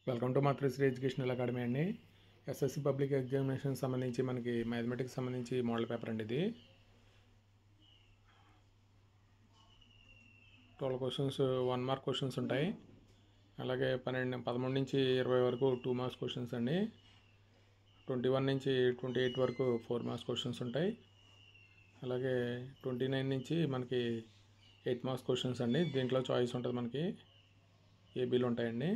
Welcome to Matrusri educational academy అండి. SSC public examination సంబంధించి మనకి మ్యాథమెటిక్స్ సంబంధించి మోడల్ పేపర్ అండి. ఇది 12 క్వశ్చన్స్ 1 మార్క్ క్వశ్చన్స్ ఉంటాయి. అలాగే 13 నుంచి 20 వరకు 2 మార్క్స్ క్వశ్చన్స్ అండి. 21 నుంచి 28 వరకు 4 మార్క్స్ క్వశ్చన్స్ ఉంటాయి. అలాగే 29 నుంచి మనకి 8 మార్క్స్ క్వశ్చన్స్ అండి. దీంట్లో చాయిస్ ఉంటుంది, మనకి ఏబీలు ఉంటాయండి.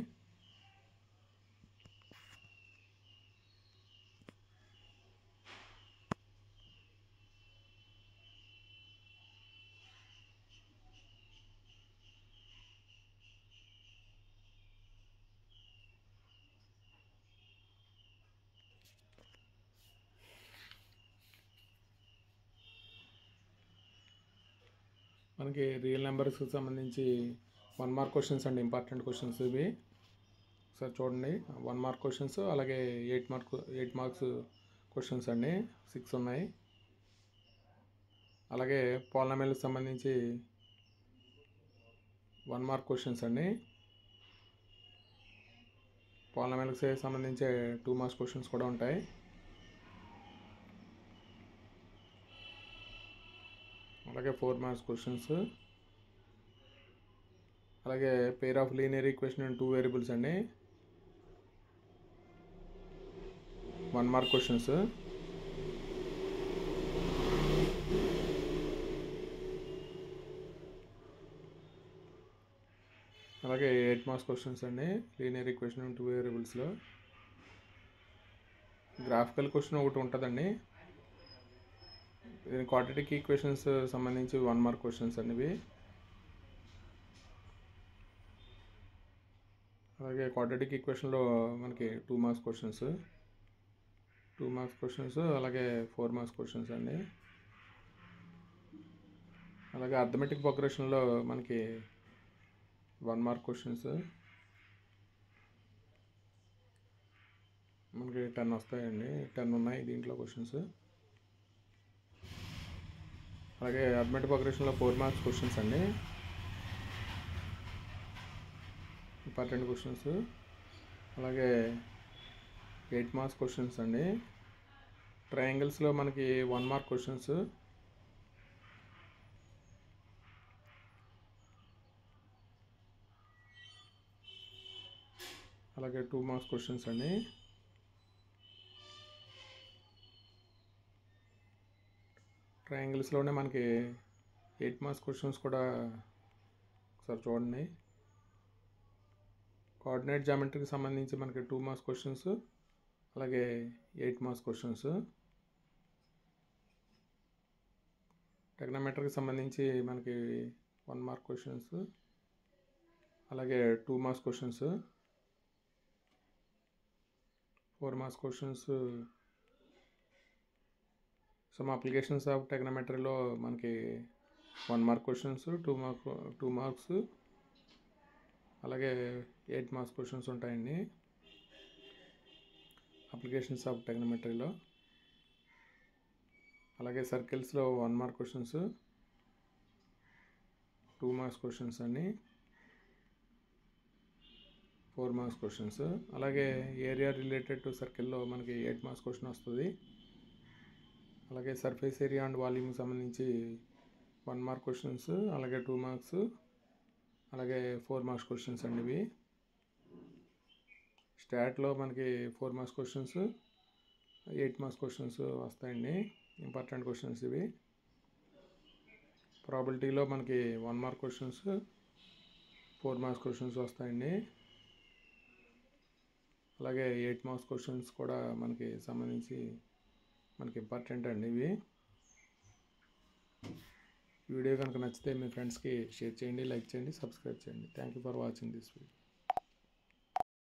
మనకి రియల్ నెంబర్స్కి సంబంధించి 1 మార్క్ క్వశ్చన్స్ అండి, ఇంపార్టెంట్ క్వశ్చన్స్ ఇవి. ఒకసారి చూడండి, 1 మార్క్ క్వశ్చన్స్, అలాగే 8 మార్క్స్ క్వశ్చన్స్ అండి, 6 ఉన్నాయి. అలాగే పాలినామియల్కి సంబంధించి 1 మార్క్ క్వశ్చన్స్ అండి. పాలినామియల్కి సంబంధించి 2 మార్క్స్ క్వశ్చన్స్ కూడా ఉంటాయి. అలాగే 4 మార్క్స్ క్వశ్చన్స్. అలాగే pair of linear equation and 2 variables అండి, 1 మార్క్ క్వశ్చన్స్. అలాగే 8 మార్క్స్ క్వశ్చన్స్ అండి, లీనియర్ ఈక్వేషన్ అండ్ 2 వేరియబుల్స్లో. గ్రాఫికల్ క్వశ్చన్ ఒకటి ఉంటుందండి. క్వాడ్రాటిక్ ఈక్వేషన్స్ సంబంధించి 1 మార్క్ క్వశ్చన్స్ అండి ఇవి. అలాగే క్వాడ్రాటిక్ ఈక్వేషన్లో మనకి 2 మార్క్స్ క్వశ్చన్స్, 2 మార్క్స్ క్వశ్చన్స్, అలాగే 4 మార్క్స్ క్వశ్చన్స్ అండి. అలాగే అర్థమెటిక్ ప్రోగ్రెషన్లో మనకి 1 మార్క్ క్వశ్చన్స్, మనకి 10 వస్తాయండి, 10 ఉన్నాయి దీంట్లో క్వశ్చన్స్. అలాగే అర్థమెటిక్ ప్రోగ్రెషన్లో 4 మార్క్స్ క్వశ్చన్స్ అండి, ఇంపార్టెంట్ క్వశ్చన్స్. అలాగే 8 మార్క్స్ క్వశ్చన్స్ అండి. ట్రయాంగిల్స్లో మనకి 1 మార్క్ క్వశ్చన్స్, అలాగే 2 మార్క్స్ క్వశ్చన్స్ అండి. ట్రయాంగిల్స్లోనే మనకి 8 మార్క్స్ క్వశ్చన్స్ కూడా ఒకసారి చూడండి. కోఆర్డినేట్ జామెట్రీకి సంబంధించి మనకి 2 మార్క్స్ క్వశ్చన్స్, అలాగే 8 మార్క్స్ క్వశ్చన్స్. ట్రిగ్నోమెట్రీకి సంబంధించి మనకి 1 మార్క్ క్వశ్చన్స్, అలాగే 2 marks questions, 4 marks questions. Some applications of ట్రిగ్నోమెట్రీలో మనకి 1 మార్క్ క్వశ్చన్స్, 2 మార్క్స్, అలాగే 8 మార్క్స్ క్వశ్చన్స్ ఉంటాయండి అప్లికేషన్స్ ఆఫ్ ట్రిగ్నోమెట్రీలో. అలాగే సర్కిల్స్లో 1 మార్క్ క్వశ్చన్స్, 2 మార్క్స్ క్వశ్చన్స్ అండి, 4 మార్క్స్ క్వశ్చన్స్. అలాగే ఏరియా రిలేటెడ్ టు సర్కిల్లో మనకి 8 మార్క్స్ క్వశ్చన్ వస్తుంది. అలాగే సర్ఫేస్ ఏరియా అండ్ వాల్యూమ్కి సంబంధించి 1 మార్క్ క్వశ్చన్స్, అలాగే 2 మార్క్స్, అలాగే 4 మార్క్స్ క్వశ్చన్స్ అండి ఇవి. స్టాట్లో మనకి 4 మార్క్స్ క్వశ్చన్స్, 8 మార్క్స్ క్వశ్చన్స్ వస్తాయండి, ఇంపార్టెంట్ క్వశ్చన్స్ ఇవి. ప్రాబిలిటీలో మనకి 1 మార్క్ క్వశ్చన్స్, 4 మార్క్స్ క్వశ్చన్స్ వస్తాయండి. అలాగే 8 మార్క్స్ క్వశ్చన్స్ కూడా మనకి సంబంధించి మనకి ఇంపార్టెంట్ అండి ఇవి. వీడియో కనుక నచ్చితే మీ ఫ్రెండ్స్కి షేర్ చేయండి, లైక్ చేయండి, సబ్స్క్రైబ్ చేయండి. Thank you for watching this video.